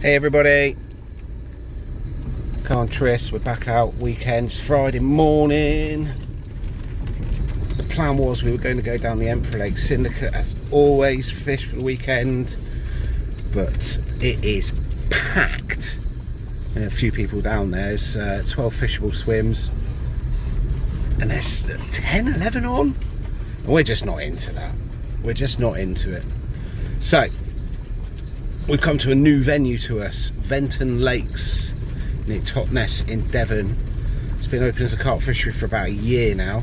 Hey everybody, Carl and Tris, we're back out weekends, Friday morning. The plan was we were going to go down the Venton Lakes syndicate as always, fish for the weekend, but it is packed. And a few people down there, there's 12 fishable swims and there's 10, 11 on, and we're just not into that. We're just not into it. So we've come to a new venue to us, Venton Lakes, near Totnes in Devon. It's been open as a carp fishery for about a year now.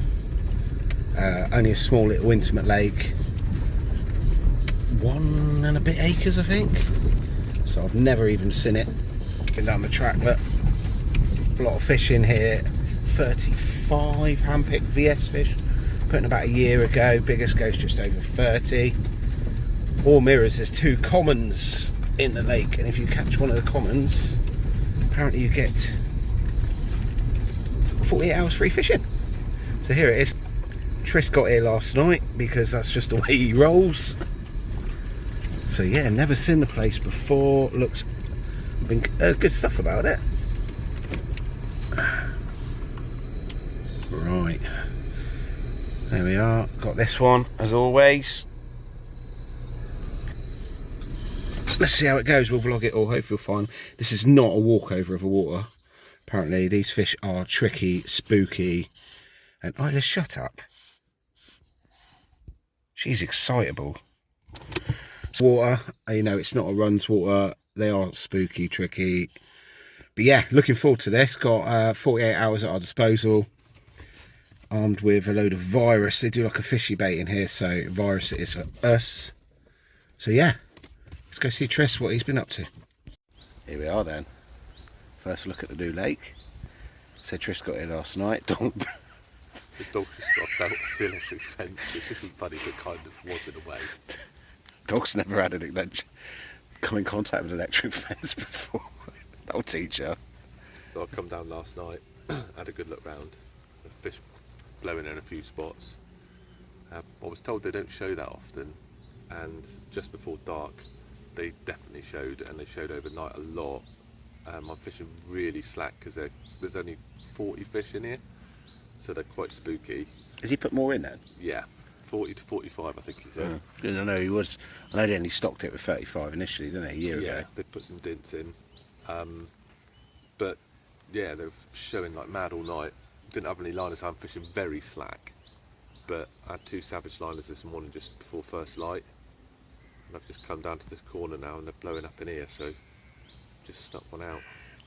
Only a small little intimate lake, 1 and a bit acres I think. So I've never even seen it. Been down the track, but a lot of fish in here. 35 hand-picked VS fish, put in about a year ago. Biggest goes just over 30. All mirrors, there's 2 commons in the lake, and if you catch one of the commons, apparently you get 48 hours free fishing. So here it is. Tris got here last night because that's just the way he rolls. So yeah, never seen the place before. Looks been good stuff about it. Right, there we are. Got this one as always. Let's see how it goes. We'll vlog it all. Hopefully we'll find. This is not a walkover of the water. Apparently these fish are tricky, spooky, and Isla, shut up. She's excitable. Water, you know, it's not a runs water. They are spooky, tricky. But yeah, looking forward to this. Got 48 hours at our disposal. Armed with a load of virus. They do like a fishy bait in here, so virus is us. So yeah, let's go see Tris what he's been up to. Here we are then. First look at the new lake. Said Tris got here last night. The dog's just got down the electric fence, which isn't funny, but kind of was in a way. Dog's never had come in contact with an electric fence before. That'll teach her. So I've come down last night, had a good look round. The fish blowing in a few spots. I was told they don't show that often, and just before dark they definitely showed, and they showed overnight a lot. I'm fishing really slack because there's only 40 fish in here, so they're quite spooky. Has he put more in then? Yeah, 40 to 45 I think he said. I know he was. I know they only stocked it with 35 initially, didn't they, a year ago? Yeah, they put some dints in. But yeah, they were showing like mad all night. Didn't have any liners, so I'm fishing very slack. But I had 2 savage liners this morning just before first light. And I've just come down to this corner now and they're blowing up in here, so just snuck one out.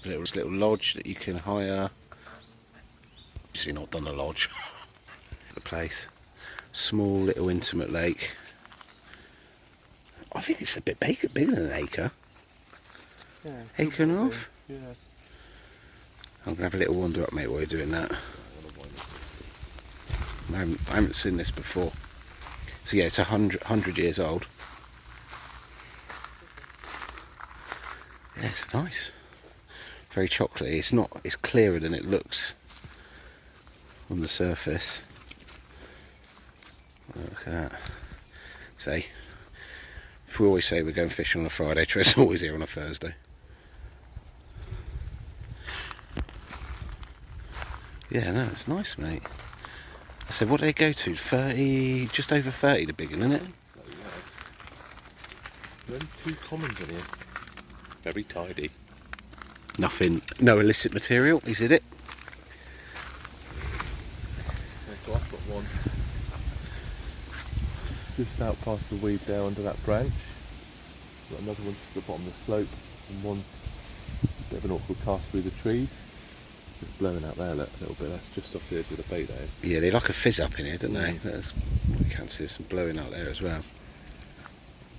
Little lodge that you can hire. Obviously not done the lodge. The place. Small little intimate lake. I think it's a bit bigger than an acre. Yeah, acre and a half? Yeah. I'm gonna have a little wander up, mate, while you're doing that. I haven't seen this before. So yeah, it's 100 years old. Yeah, it's nice. Very chocolatey. It's clearer than it looks on the surface. Look at that. Say, if we always say we're going fishing on a Friday, Tris always here on a Thursday. Yeah, no, it's nice, mate. So what do they go to? 30, just over 30 the big one, isn't it? There are only 2 commons in here. Very tidy. Nothing, no illicit material, is it? Okay, so I've got one just out past the weed there under that branch. Got another one just at the bottom of the slope, and one bit of an awkward cast through the trees. Just blowing out there a little bit. That's just off the edge of the bait there. Yeah, they like a fizz up in here, don't they? You can see some blowing out there as well.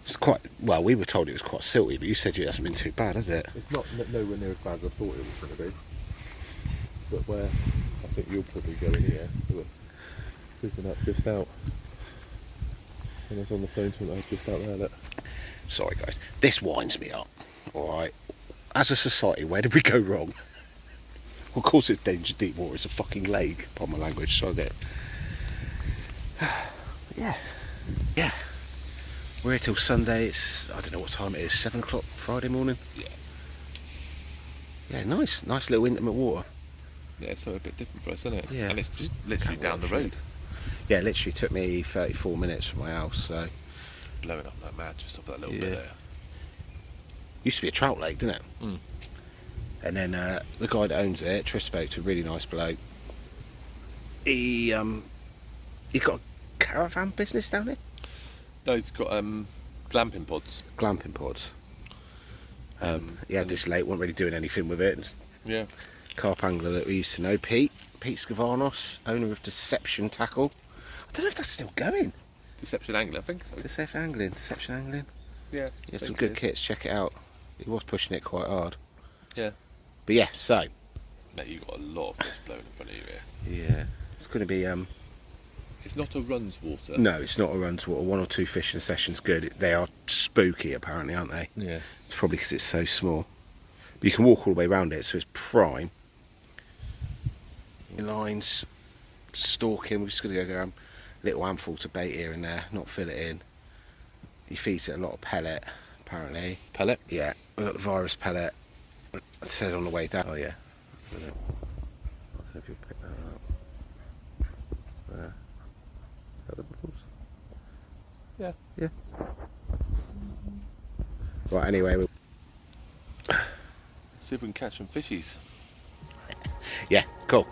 It's quite, well, we were told it was quite silty, but you said it hasn't been too bad, has it? It's not nowhere near as bad as I thought it was going to be. But where I think you'll probably go in here, look, fizzing up just out. And I was on the phone to them just out there, look. Sorry guys, this winds me up, alright? As a society, where did we go wrong? Well, of course it's danger deep water, it's a fucking lake, pardon my language, so I get yeah. We're here till Sunday. It's, I don't know what time it is, 7 o'clock Friday morning. Yeah. Yeah, nice little intimate water. Yeah, so a bit different for us, isn't it? Yeah. And it's just literally down the road. Yeah, it literally took me 34 minutes from my house, so. Blowing up like mad just off that little bit there. Used to be a trout lake, didn't it? Mm. And then the guy that owns it, Trish, spoke to a really nice bloke. He got a caravan business down here. No, he's got glamping pods. Glamping pods. He had this lake, wasn't really doing anything with it. Yeah. Carp angler that we used to know, Pete Scavanos, owner of Deception Tackle. I don't know if that's still going. Deception Angler, I think so. Deception Angling. Yeah. Yeah, some good kits, check it out. He was pushing it quite hard. Yeah. But yeah, so. Mate, you've got a lot of fish blowing in front of you here. Yeah. It's going to be... It's not a runs water. No, it's not a runs water. 1 or 2 fishing sessions good. They are spooky, apparently, aren't they? Yeah. It's probably because it's so small. But you can walk all the way around it, so it's prime. Lines, stalking. We're just going to go around. Little handful to bait here and there, not fill it in. He feeds it a lot of pellet, apparently. Pellet? Yeah, we got the virus pellet. It said on the way down. Oh yeah. I don't know if you'll pick that up. There. Is that the bubbles? Yeah. Yeah. Right, anyway. See if we can catch some fishies. Yeah, cool.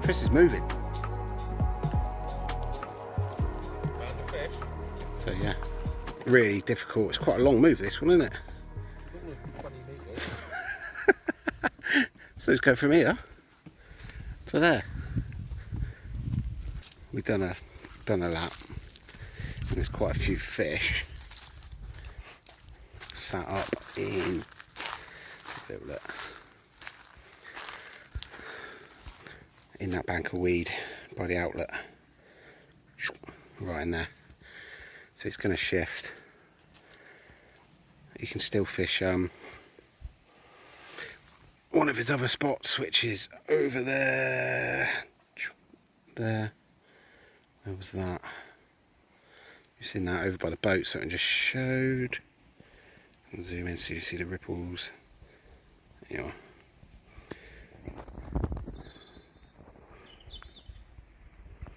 Chris is moving. So yeah, really difficult. It's quite a long move, this one, isn't it? So let's go from here to there. We've done a lap, and there's quite a few fish sat up in. Look. In that bank of weed by the outlet, right in there. So it's going to shift. You can still fish one of his other spots, which is over there. There. Where was that? You've seen that over by the boat, so it just showed. I'll zoom in so you see the ripples. There you are.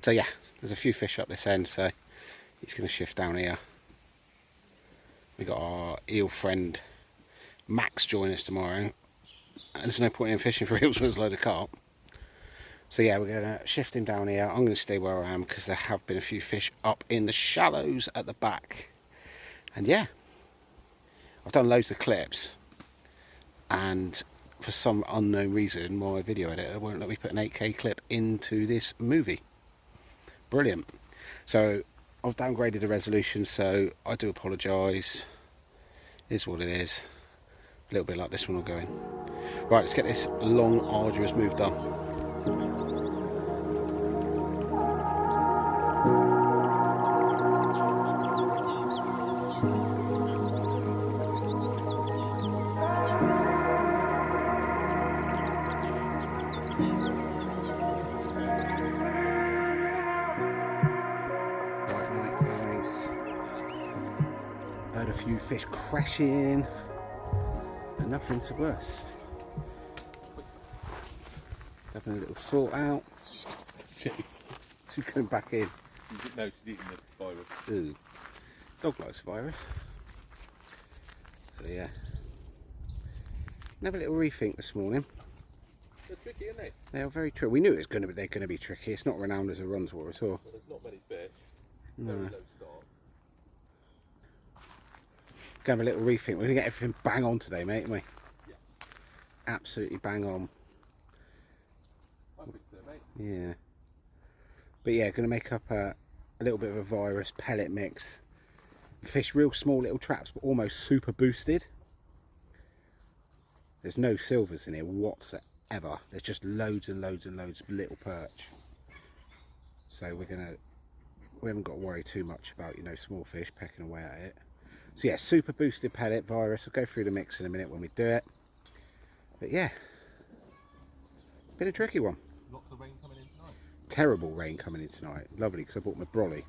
So yeah, there's a few fish up this end, so he's going to shift down here. We got our eel friend Max join us tomorrow. And there's no point in fishing for eels when there's a load of carp. So yeah, we're going to shift him down here. I'm going to stay where I am because there have been a few fish up in the shallows at the back. And yeah, I've done loads of clips, and for some unknown reason my video editor won't let me put an 8K clip into this movie. Brilliant. So I've downgraded the resolution, so I do apologise. Is what it is. A little bit like this one will go in. Right, let's get this long, arduous move done. Heard a few fish crashing, and nothing to worse. Just having a little sort out. Jeez. She's going back in. No, she's eating the virus. Ooh. Dog likes virus. So yeah. Have a little rethink this morning. They're tricky, aren't they? They are very tricky. We knew it was going to be. They're going to be tricky. It's not renowned as a runs water at all. Well, there's not many fish. No. Very low start. Gonna have a little rethink. We're gonna get everything bang on today, mate, aren't we? Yeah. Absolutely bang on. I think so, mate. Yeah. But yeah, gonna make up a little bit of a virus pellet mix. Fish real small little traps, but almost super boosted. There's no silvers in here whatsoever. ever. There's just loads and loads and loads of little perch. So we haven't got to worry too much about, you know, small fish pecking away at it. So yeah, super boosted pellet virus. I'll go through the mix in a minute when we do it. But yeah, been a tricky one. Lots of rain coming in tonight. Terrible rain coming in tonight. Lovely, because I bought my brolly.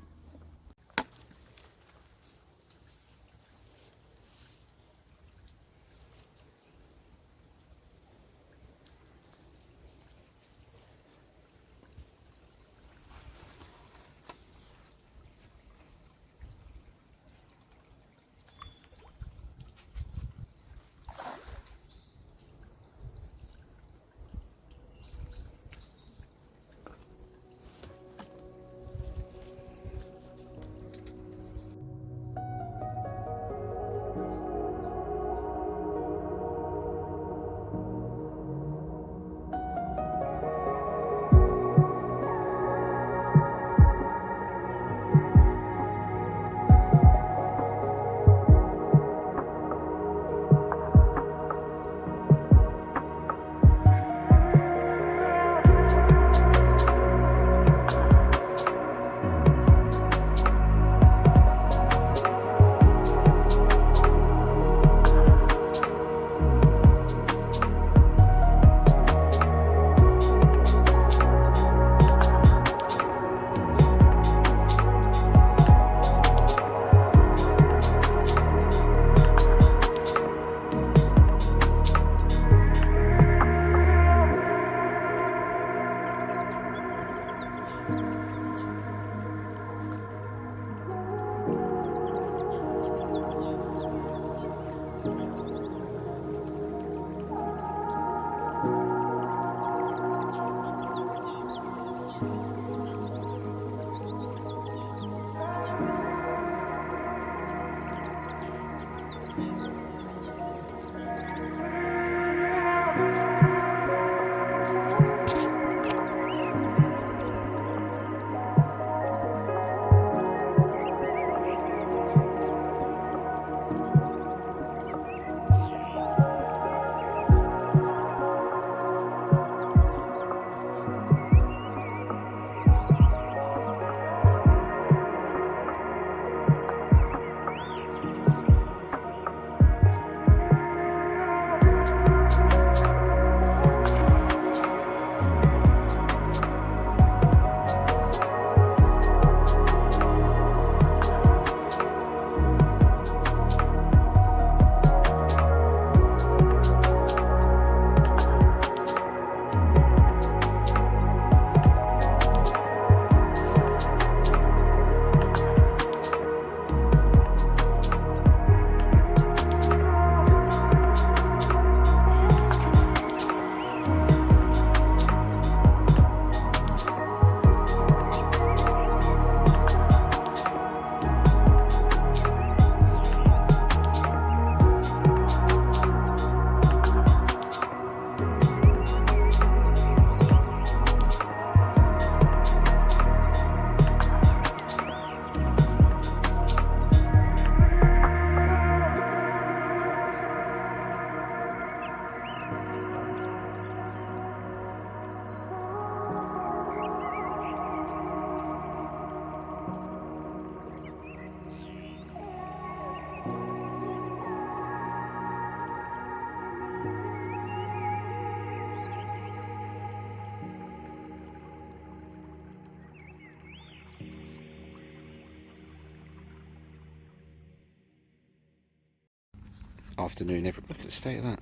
Afternoon, everybody. Look at the state of that.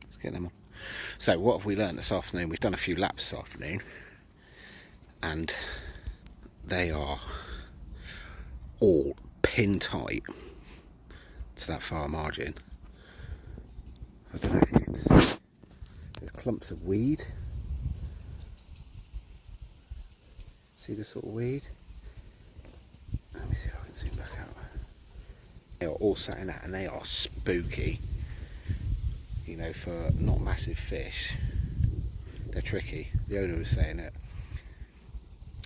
Let's get them on. So what have we learned this afternoon? We've done a few laps this afternoon, and they are all pin tight to that far margin. I don't know if you can see. There's clumps of weed. See the sort of weed? Let me see if I can zoom back out. They are all sat in that, and they are spooky. You know, for not massive fish, they're tricky. The owner was saying that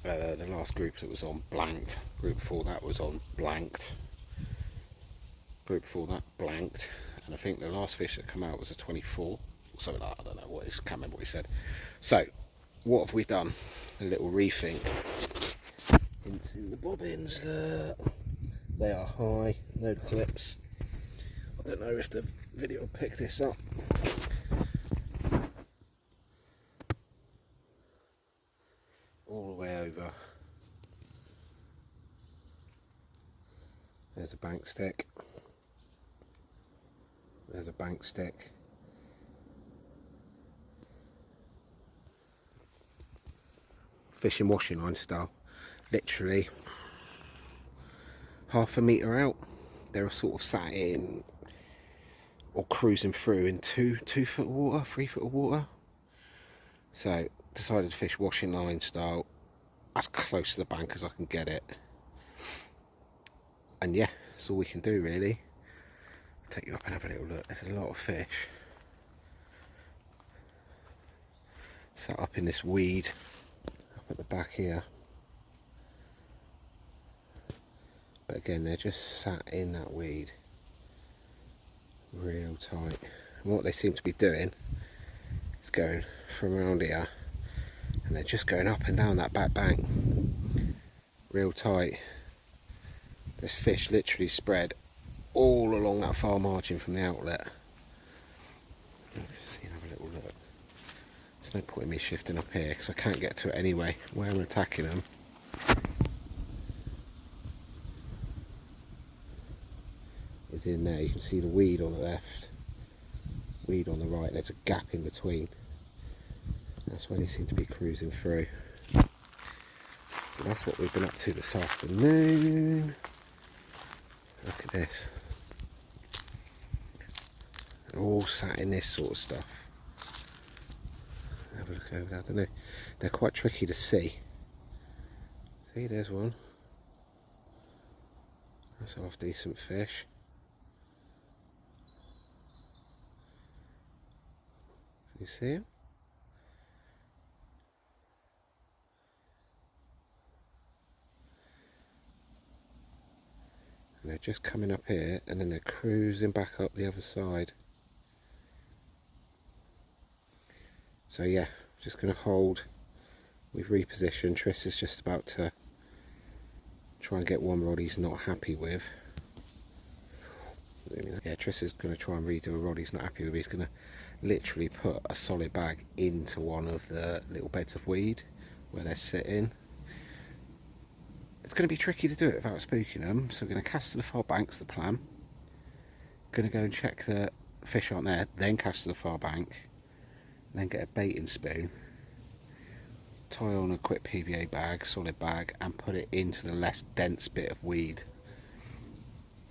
the last group that was on blanked. Group before that was on blanked. Group before that blanked. And I think the last fish that come out was a 24 something like that. I don't know what he can't remember what he said. So what have we done? A little rethink. Hints in the bobbins there. They are high, no clips. I don't know if the video will pick this up. All the way over. There's a bank stick. There's a bank stick. Fishing washing line style. Literally half a metre out. They're sort of sat in or cruising through in 2 foot of water, 3 foot of water. So decided to fish washing line style as close to the bank as I can get it. And yeah, that's all we can do really. Take you up and have a little look. There's a lot of fish sat up in this weed up at the back here. But again, they're just sat in that weed real tight. And what they seem to be doing is going from around here, and they're just going up and down that back bank real tight. There's fish literally spread all along that far margin from the outlet. Just see and have a little look. There's no point in me shifting up here because I can't get to it anyway where I'm attacking them. Is in there. You can see the weed on the left, weed on the right. There's a gap in between. That's where they seem to be cruising through. So that's what we've been up to this afternoon. Look at this. They're all sat in this sort of stuff. Have a look over there. I don't know. They're quite tricky to see. See, there's one. That's a half decent fish. You see him? And they're just coming up here and then they're cruising back up the other side. So yeah, just going to hold. We've repositioned. Tris is just about to try and get one rod he's not happy with. Yeah, Tris is going to try and redo a rod he's not happy with. He's going to literally put a solid bag into one of the little beds of weed where they're sitting. It's going to be tricky to do it without spooking them, so we're going to cast to the far bank's the plan. Going to go and check the fish aren't there, then cast to the far bank, then get a baiting spoon, tie on a quick PVA bag, solid bag, and put it into the less dense bit of weed.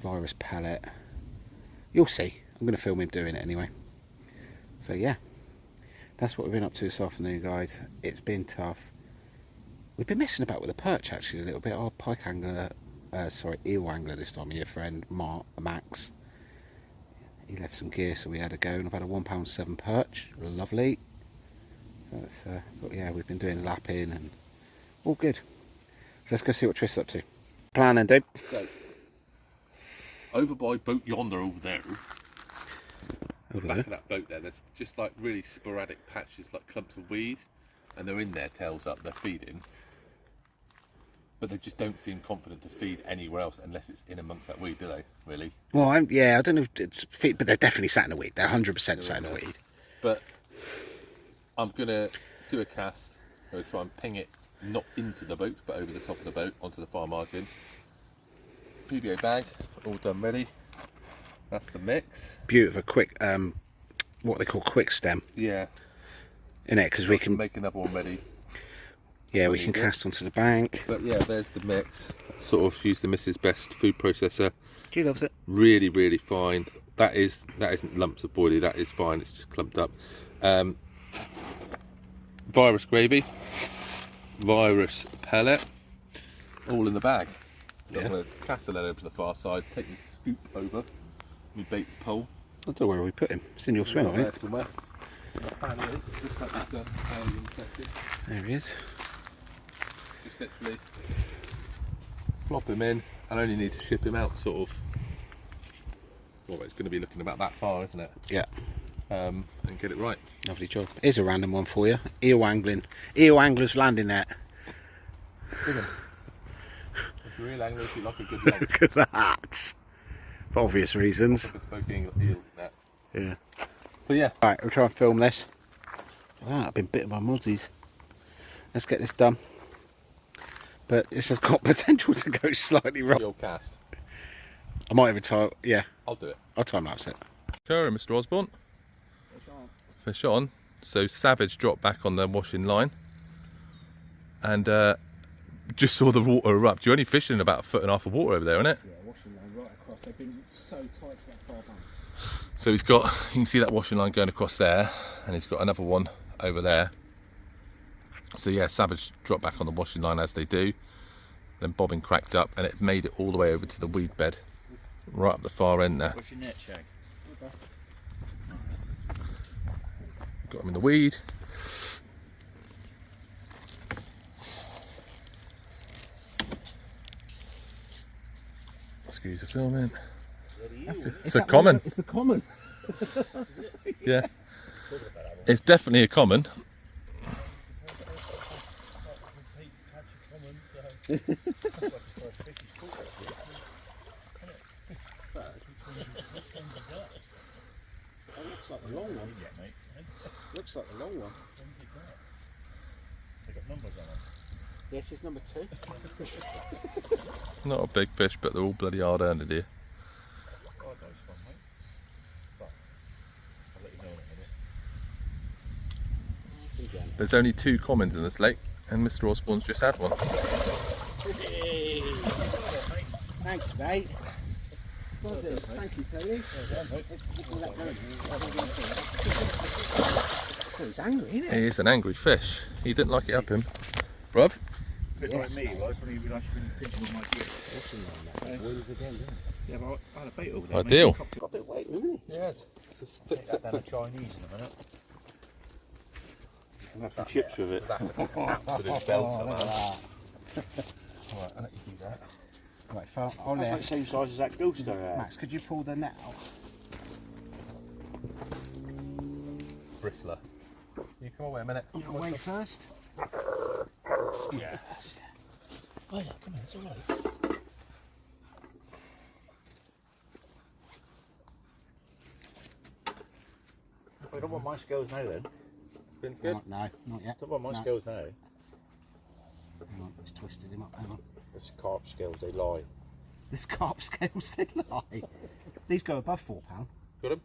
Virus pellet. You'll see. I'm going to film him doing it anyway. So yeah, that's what we've been up to this afternoon, guys. It's been tough. We've been messing about with the perch actually a little bit. Our pike angler, eel angler this time of year, friend Max, he left some gear, so we had a go, and I've had a £1.7 perch. Lovely. So it's, but yeah, we've been doing lapping and all good. So let's go see what Tris is up to. Plan then, dude. So, over by boat yonder over there. Back of that boat there, there's just like really sporadic patches, like clumps of weed, and they're in there, tails up, they're feeding, but they just don't seem confident to feed anywhere else unless it's in amongst that weed, do they? Really? Well, I don't know if it's feed, but they're definitely sat in the weed. They're 100% sat in the weed. But I'm gonna do a cast. I'm gonna try and ping it not into the boat, but over the top of the boat onto the far margin. PVA bag, all done, ready. That's the mix. Beautiful, quick, what they call quick stem. Yeah. In it, because we can make another one ready. Yeah, we can cast onto the bank. But yeah, there's the mix. Sort of use the Mrs. Best food processor. She loves it. Really, really fine. That isn't lumps of boilie. That is fine. It's just clumped up. Virus gravy, virus pellet, all in the bag. So I'm going to cast the lead over to the far side. Take the scoop over. We bait the pole. I don't know where we put him. It's in your swim, I think. Somewhere. There he is. Just literally flop him in. I only need to ship him out sort of. Well, it's going to be looking about that far, isn't it? Yeah. and get it right. Lovely job. Here's a random one for you. Eel angling. Eel angler's landing net. If you're eel angler, you like a good leg. Look at that. For obvious reasons. Bespoke eel net. Yeah. So yeah. Right, we'll try and film this. Wow, I've been bitten by mozzies. Let's get this done. But this has got potential to go slightly wrong. Your cast. I might even try, yeah. I'll do it. I'll time lapse it. Curry, Mr. Osborne. Fish on. So Savage dropped back on the washing line. And just saw the water erupt. You're only fishing in about 1.5 foot of water over there, isn't it? Yeah, washing line right across. They've been so tight that far down. So he's got, you can see that washing line going across there, and he's got another one over there. So yeah, Savage dropped back on the washing line as they do. Then bobbing cracked up, and it made it all the way over to the weed bed, right up the far end there. What's your net, Shag? Got him in the weed. Excuse the filming. It's a common. It's the common. Yeah. It's definitely a common. Looks like the long one. Looks like the long one. They got numbers on it. Yes, it's number 2. Not a big fish, but they're all bloody hard earned here. Oh, nice one, mate. But I'll let you know in a minute. There's only 2 commons in this lake, and Mr. Osborne's just had one. Hey. Thanks, mate. Was it? Thank you, Tony. Oh, he's angry, isn't He is an angry fish. He didn't like it up him. Bruv? Bit Yes. like me was when he realised he was pinching on my gear. Wins again, didn't Yeah, but I had a bait over there. Ideal. he? Got a bit weight, didn't he? Yes. Take that down to Chinese in a minute. And have some chips with it. Absolute belter, man. Alright, I'll let you do that. Right, I'll That's like the same size as that ghost there. Max, could you pull the net out? Bristler. You come away a minute. Away first. Yeah. Oh yeah, come on, it's alright. I don't want my scales now then. Been's good. No, not yet. Don't want my No. scales now. Hang on, it's twisted him up. Hang on. It's carp scales, they lie. This carp scales, they lie. These go above £4. Got him?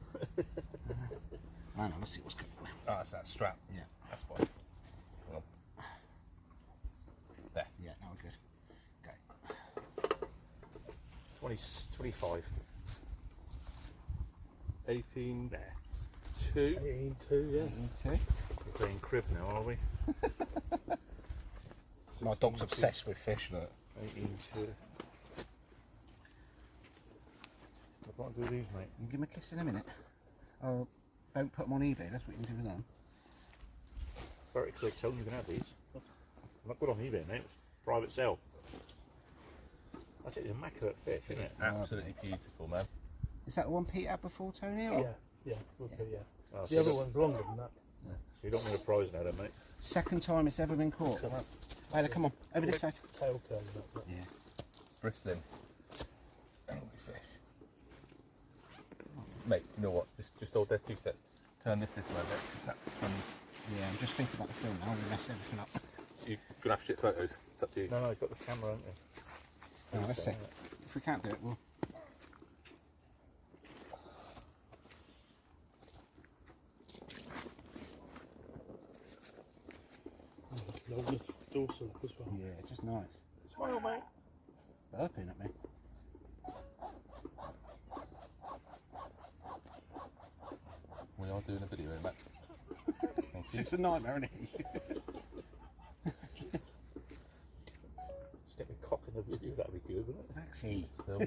Hang on, let's see what's going on. Oh, that's that strap. Yeah, That's fine. Hold on. There. yeah, that was good. Okay. 25. 18. There. 2. 18-2, yeah. Okay. We're playing crib now, are we? My dog's obsessed with fish, look. 18-2. I can't do these, mate. You give him a kiss in a minute. Oh, don't put them on eBay, that's what you can do with them. 30 quid, Tony, you can have these. I'm not good on eBay, mate. It's private sale. That's it, it's immaculate fish, isn't it? It's absolutely beautiful, man. Is that the one Pete had before, Tony? Or? Yeah, would be, yeah. Oh, The other one's longer than that. So you don't win a prize now then, mate. Second time it's ever been caught. Ryder, come on, over this side. Tail curve. That. Yeah. Bristling. Angry fish. Mate, you know what? Just hold there 2 seconds. Turn this way a bit. 'Cause that sun's... Yeah, I'm just thinking about the film now. We mess everything up. You're going to have shit photos. It's up to you. No, you've got the camera, haven't you? Oh, let's see. If we can't do it, we'll... Lovely dorsal as well. Yeah, just nice. Smile, mate. Burping at me. We are doing a video, Max. Thank you. It's a nightmare, isn't it? Stick a cock in the video, that'd be good, wouldn't it? Maxie. Still.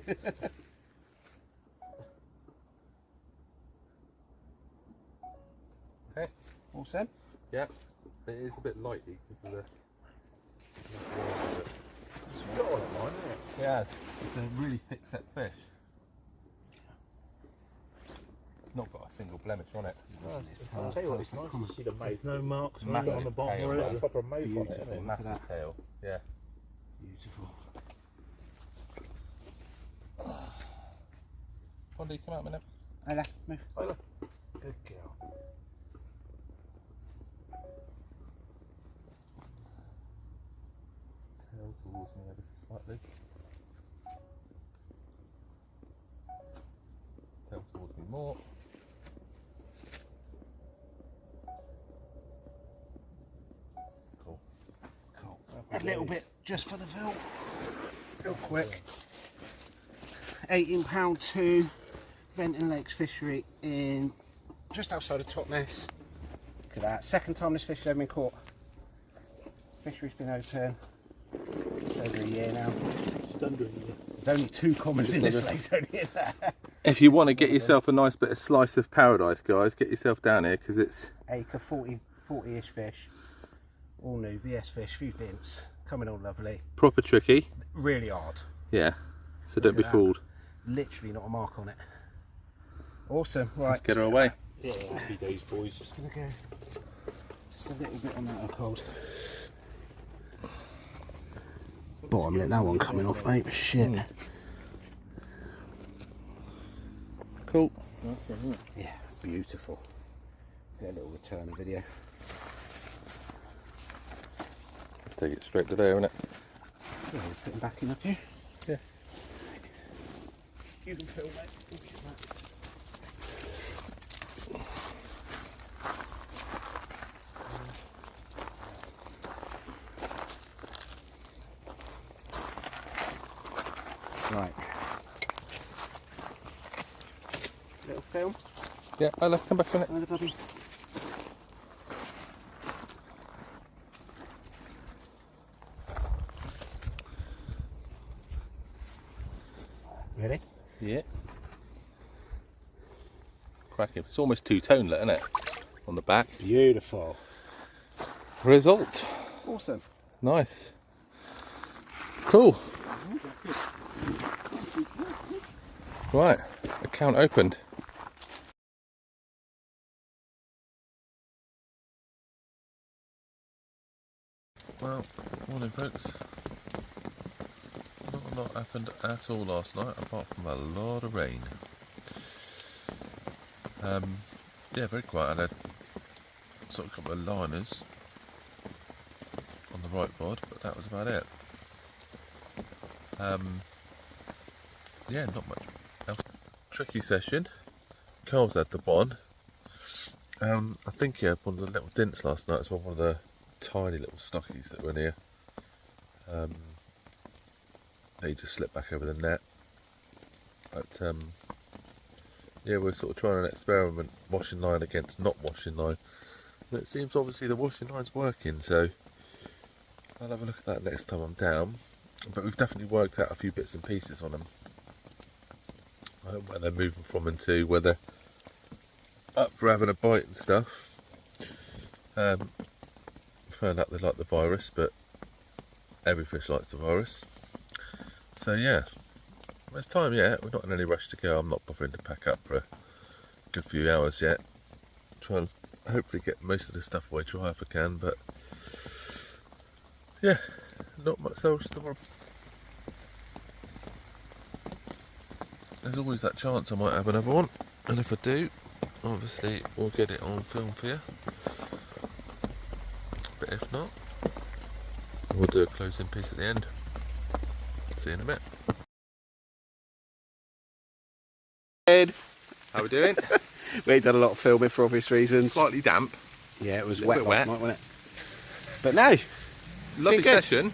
Okay. All set? Yeah. It is a bit lighty because of the... It's got on it, mine, isn't it? Yes. It's a really thick set fish. not got a single blemish on it. I'll tell you what, it's nice to see the mouth. No marks on Massive the bottom tail, or man. anything. Proper mouth on it, Beautiful. isn't it? Massive tail. Yeah. Beautiful. Bondi, come out a minute. Ella, move. Good girl. Tail towards me ever so slightly. Tail towards me more. Cool. Cool. A little bit just for the film. Real quick. £18.2 Venton Lakes fishery in just outside of Totnes. Look at that. Second time this fish has been caught. Fishery's been open. It's over a year now. Just under a year. There's only 2 commons in this lake, only in there. If you want to get yourself a nice bit of slice of paradise, guys, get yourself down here because it's Acre 40-ish fish. All new VS fish, few dints. Coming on lovely. proper tricky. Really hard. Yeah. So don't be at that. fooled. Literally not a mark on it. Awesome. Right. Let's get her away. Yeah, happy days, boys. Just gonna go just a little bit on that cold. Bottom lip, that one coming off, mate. Shit. Cool. Yeah, beautiful. Get a little returner video. Let's take it straight to there, innit? So put him back in up here. Yeah. You can film it. Right. Little film. Yeah, Ella, come back on it. Another puppy. Ready? Yeah. Cracking. It's almost two-tone, isn't it? On the back. Beautiful. Result. Awesome. Nice. Cool. Right, account opened. Well, morning folks. Not a lot happened at all last night, apart from a lot of rain. Yeah, very quiet. I had a sort of couple of liners on the right bod, but that was about it. Yeah, not much else. Tricky session. Carl's had the one. I think he had one of the little dints last night as well, one of the tiny little stockies that were in here. They just slipped back over the net. But yeah, we're sort of trying an experiment, washing line against not washing line. And it seems obviously the washing line's working, so I'll have a look at that next time I'm down. But we've definitely worked out a few bits and pieces on them. Where they're moving from and to, where they're up for having a bite and stuff. Found out they like the virus, but every fish likes the virus. So yeah, there's time yet. We're not in any rush to go. I'm not bothering to pack up for a good few hours yet. Try and hopefully get most of the stuff away dry if I can, but yeah, not much else to worry. There's always that chance I might have another one, and if I do, obviously we'll get it on film for you. But if not, we'll do a closing piece at the end. See you in a bit. Ed, How we doing? we ain't done a lot of filming for obvious reasons. Slightly damp. Yeah, it was Little wet bit last wet. night, wasn't it? But no, Lovely Been good. session.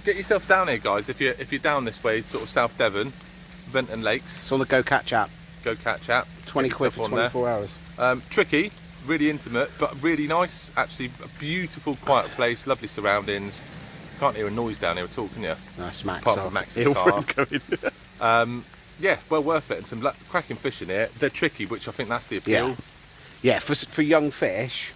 Get yourself down here, guys. If you're down this way, sort of South Devon, Venton Lakes, it's on the Go Catch app. go catch app. 20 Get quid for yourself on there. 24 hours. Tricky, really intimate, but really nice. Actually, a beautiful, quiet place, lovely surroundings. Can't hear a noise down here at all, can you? Nice, Max. Apart from Max's car. Going. Yeah, well worth it, and some cracking fish in here. They're tricky, which I think that's the appeal. Yeah, for young fish.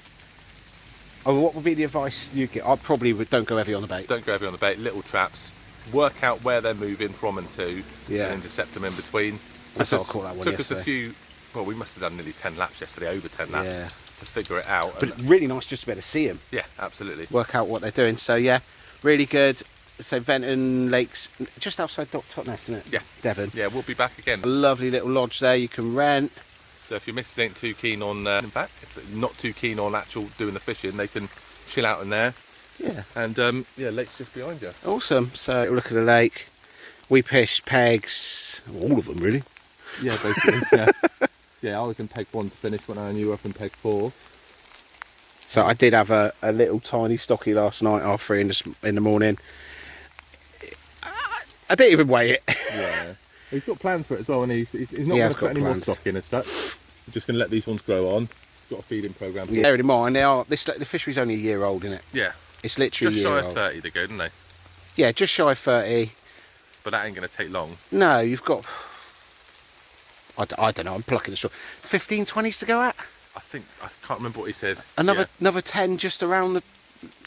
Oh, what would be the advice you get? I probably would don't go heavy on the bait. Don't go heavy on the bait, little traps. Work out where they're moving from and to, Yeah. and intercept them in between. That's Took what I caught that one Took us a yesterday. well, we must have done nearly 10 laps yesterday, over 10 laps, Yeah. to figure it out. But And, really nice just to be able to see them, yeah, absolutely. work out what they're doing. So yeah, really good. So Venton Lakes, just outside Totnes, isn't it? Yeah. Devon. Yeah, we'll be back again. A lovely little lodge there you can rent. So if your missus ain't too keen on, in fact, if not too keen on actual doing the fishing, they can chill out in there. Yeah. And yeah, lake's just behind you. Awesome. So look at the lake. We fished pegs, all of them really. Yeah, basically. Yeah. Yeah, I was in peg 1 to finish when I knew up in peg 4. So I did have a little tiny stocky last night, 3:30 in the morning. I didn't even weigh it. Yeah. He's got plans for it as well, and he's not He going has to put got any more plans. stock in as such. We're just going to let these ones grow on. He's got a feeding programme. Yeah. Bearing in mind, the fishery's only a year old, isn't it? Yeah. It's literally Just a year shy of old. 30 they go, didn't they? Yeah, just shy of 30. But that ain't going to take long. No, you've got... I don't know, I'm plucking the straw. 15, 20s to go at? I can't remember what he said. Another 10 just around the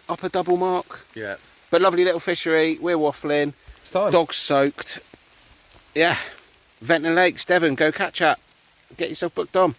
upper double mark. Yeah. But lovely little fishery, we're waffling. It's time. Dogs soaked. Yeah. Venton Lakes, Devon, go catch up. Get yourself booked on.